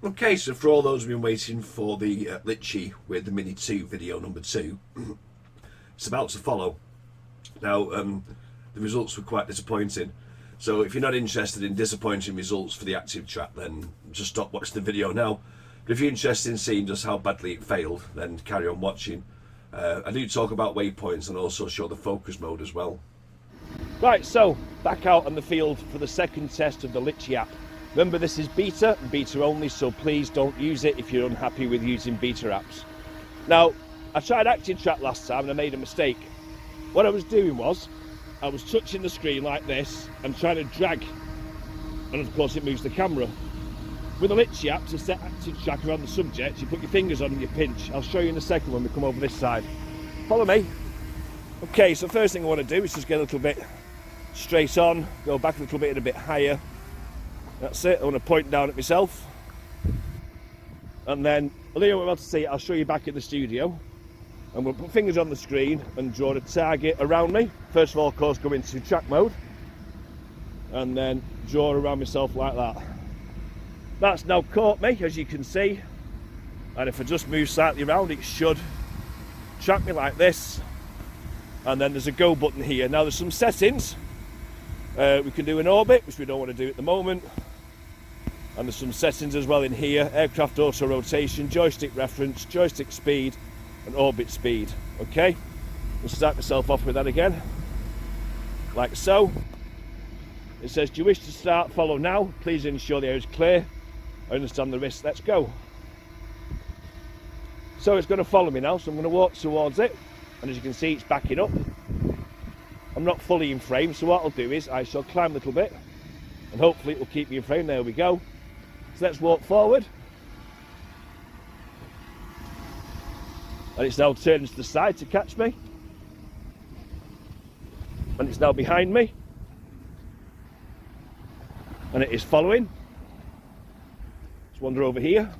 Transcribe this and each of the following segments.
Okay, so for all those who've been waiting for the Litchi with the Mini 2 video number 2, it's about to follow. Now, the results were quite disappointing. So if you're not interested in disappointing results for the active track, then just stop watching the video now. But if you're interested in seeing just how badly it failed, then carry on watching. I do talk about waypoints and also show the focus mode as well. Right, so back out on the field for the second test of the Litchi app. Remember, this is beta and beta only, so please don't use it if you're unhappy with using beta apps. Now, I tried active track last time and I made a mistake. What I was doing was, I was touching the screen like this and trying to drag, and of course it moves the camera. With the Litchi app, to set active track around the subject, you put your fingers on and you pinch. I'll show you in a second when we come over this side. Follow me. Okay, so first thing I want to do is just get a little bit straight on, go back a little bit and a bit higher. That's it. I want to point down at myself. And then, well, you won't be able to see it, I'll show you back in the studio. And we'll put fingers on the screen and draw a target around me. First of all, of course, go into track mode. And then draw around myself like that. That's now caught me, as you can see. And if I just move slightly around, it should track me like this. And then there's a go button here. Now there's some settings. We can do an orbit, which we don't want to do at the moment. And there's some settings as well in here. Aircraft auto rotation, joystick reference, joystick speed, and orbit speed. Okay, we'll start myself off with that again. Like so. It says, do you wish to start? Follow now. Please ensure the air is clear. I understand the risk. Let's go. So it's going to follow me now, so I'm going to walk towards it. And as you can see, it's backing up. I'm not fully in frame, so what I'll do is I shall climb a little bit and hopefully it will keep me in frame. There we go. So let's walk forward. And it's now turning to the side to catch me. And it's now behind me. And it is following. Let's wander over here.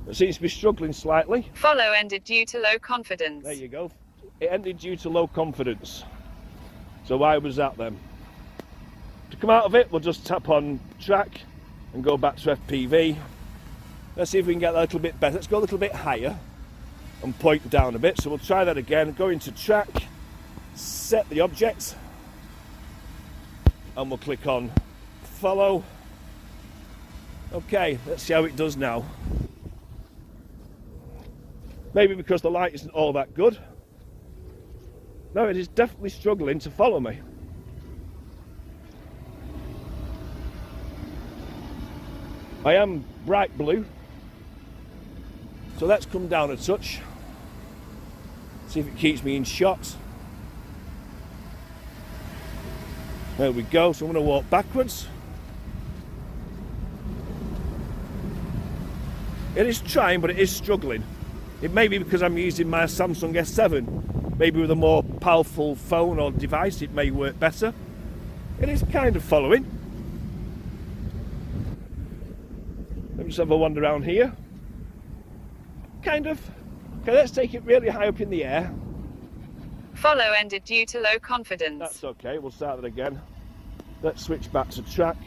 It seems to be struggling slightly. Follow ended due to low confidence. There you go. It ended due to low confidence. So why was that then? To come out of it, we'll just tap on track and go back to FPV. Let's see if we can get that a little bit better. Let's go a little bit higher and point down a bit. So we'll try that again. Go into track, set the object, and we'll click on follow. Okay, let's see how it does now. Maybe because the light isn't all that good. No, it is definitely struggling to follow me. I am bright blue. So let's come down a touch. See if it keeps me in shot. There we go. So I'm going to walk backwards. It is trying, but it is struggling. It may be because I'm using my Samsung S7. Maybe with a more powerful phone or device it may work better. It is kind of following. Let me just have a wander around here. Kind of. Okay, let's take it really high up in the air. Follow ended due to low confidence. That's okay, we'll start that again. Let's switch back to track.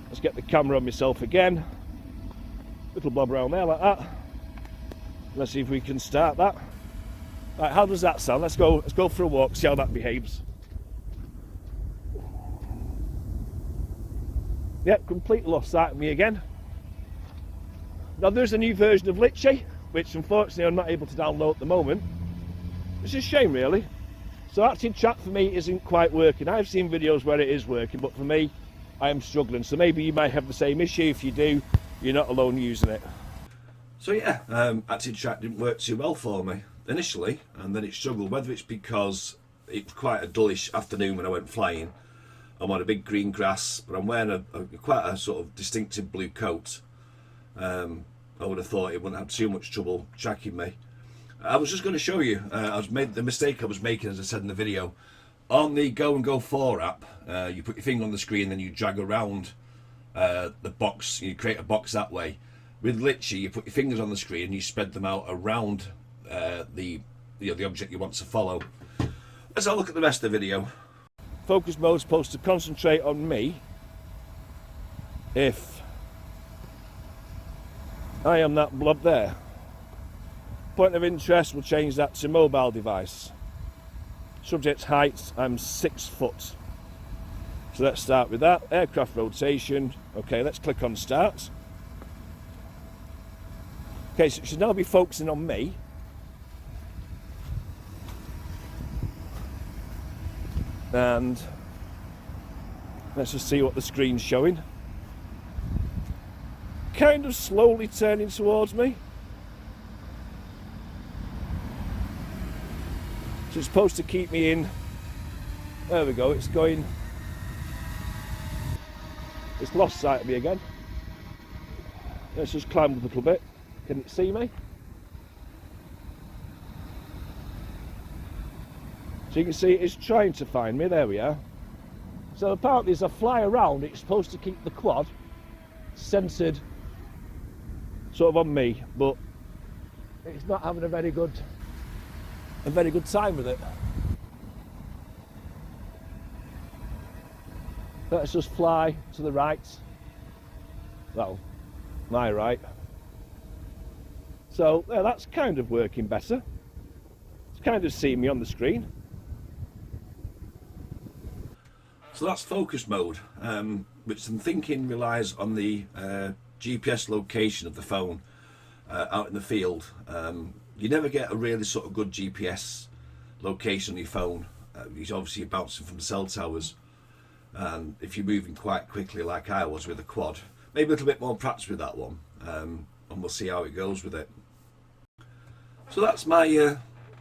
Let's get the camera on myself again. Little bob around there like that. Let's see if we can start that. Right, how does that sound? Let's go for a walk, see how that behaves. Yep, complete lost sight of me again. Now there's a new version of Litchi, which unfortunately I'm not able to download at the moment. It's a shame really. So active track for me isn't quite working. I've seen videos where it is working, but for me, I am struggling. So maybe you might have the same issue. If you do, you're not alone using it. So yeah, active track didn't work too well for me initially, and then it struggled, whether it's because it was quite a dullish afternoon when I went flying. I'm on a big green grass, but I'm wearing quite a sort of distinctive blue coat. I would have thought it wouldn't have too much trouble tracking me. I was just going to show you, the mistake I was making, as I said in the video. On the Go and Go 4 app, you put your finger on the screen, then you drag around the box, you create a box that way. With Litchi, you put your fingers on the screen and you spread them out around the object you want to follow. Let's have a look at the rest of the video. Focus mode is supposed to concentrate on me if I am that blob there. Point of interest, we'll change that to mobile device. Subject height, I'm 6 foot. So let's start with that. Aircraft rotation. Okay, let's click on start. Okay, so it should now be focusing on me. And let's just see what the screen's showing. Kind of slowly turning towards me. So it's supposed to keep me in. There we go, it's going. It's lost sight of me again. Let's just climb up a little bit. Can it see me? So you can see it's trying to find me. There we are. So apparently as I fly around, it's supposed to keep the quad centered sort of on me, but it's not having a very good time with it. Let's just fly to the right. Well, my right. So yeah, that's kind of working better. It's kind of seeing me on the screen. So that's focus mode, which I'm thinking relies on the GPS location of the phone out in the field. You never get a really sort of good GPS location on your phone. Because obviously you're bouncing from cell towers, and if you're moving quite quickly like I was with a quad, maybe a little bit more practice with that one, and we'll see how it goes with it. So that's my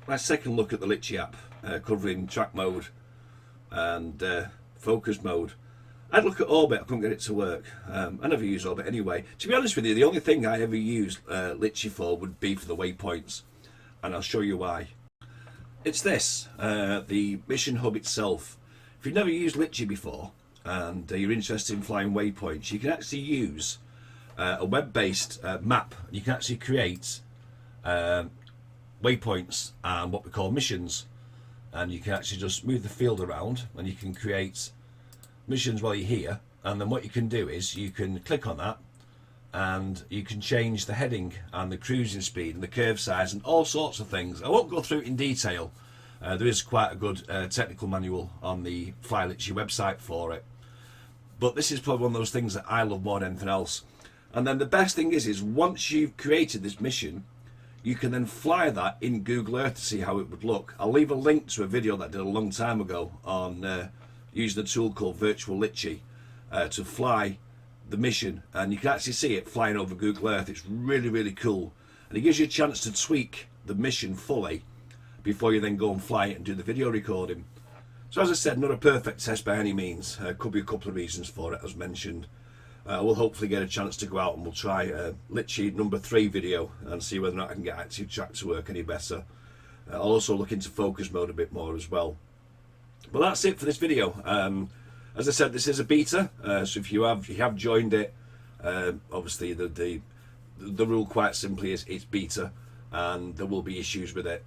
my second look at the Litchi app, covering track mode and focus mode. I'd look at Orbit, I couldn't get it to work. I never use Orbit anyway. To be honest with you, the only thing I ever use Litchi for would be for the waypoints, and I'll show you why. It's this, the mission hub itself. If you've never used Litchi before and you're interested in flying waypoints, you can actually use a web-based map. You can actually create waypoints and what we call missions, and you can actually just move the field around and you can create missions while you're here. And then what you can do is you can click on that and you can change the heading and the cruising speed and the curve size and all sorts of things. I won't go through it in detail. There is quite a good technical manual on the Fly Litchi website for it, but this is probably one of those things that I love more than anything else. And then the best thing is once you've created this mission, you can then fly that in Google Earth to see how it would look. I'll leave a link to a video that I did a long time ago on using a tool called Virtual Litchi to fly the mission, and you can actually see it flying over Google Earth. It's really, really cool, and it gives you a chance to tweak the mission fully before you then go and fly it and do the video recording. So as I said, not a perfect test by any means. Could be a couple of reasons for it, as mentioned. We'll hopefully get a chance to go out and we'll try Litchi number 3 video and see whether or not I can get active track to work any better. I'll also look into focus mode a bit more as well. But that's it for this video. As I said, this is a beta, so if you have joined it, obviously the rule quite simply is it's beta, and there will be issues with it.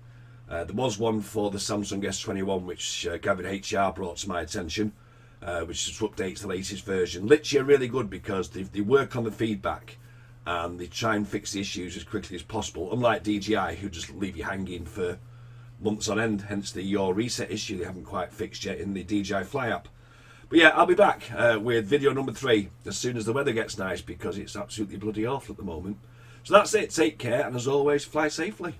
There was one for the Samsung S21 which Gavin HR brought to my attention, which is to update the latest version. Litchi are really good because they work on the feedback and they try and fix the issues as quickly as possible, unlike DJI, who just leave you hanging for months on end, hence the Your Reset issue they haven't quite fixed yet in the DJI Fly app. But yeah, I'll be back with video number 3 as soon as the weather gets nice, because it's absolutely bloody awful at the moment. So that's it, take care, and as always, fly safely.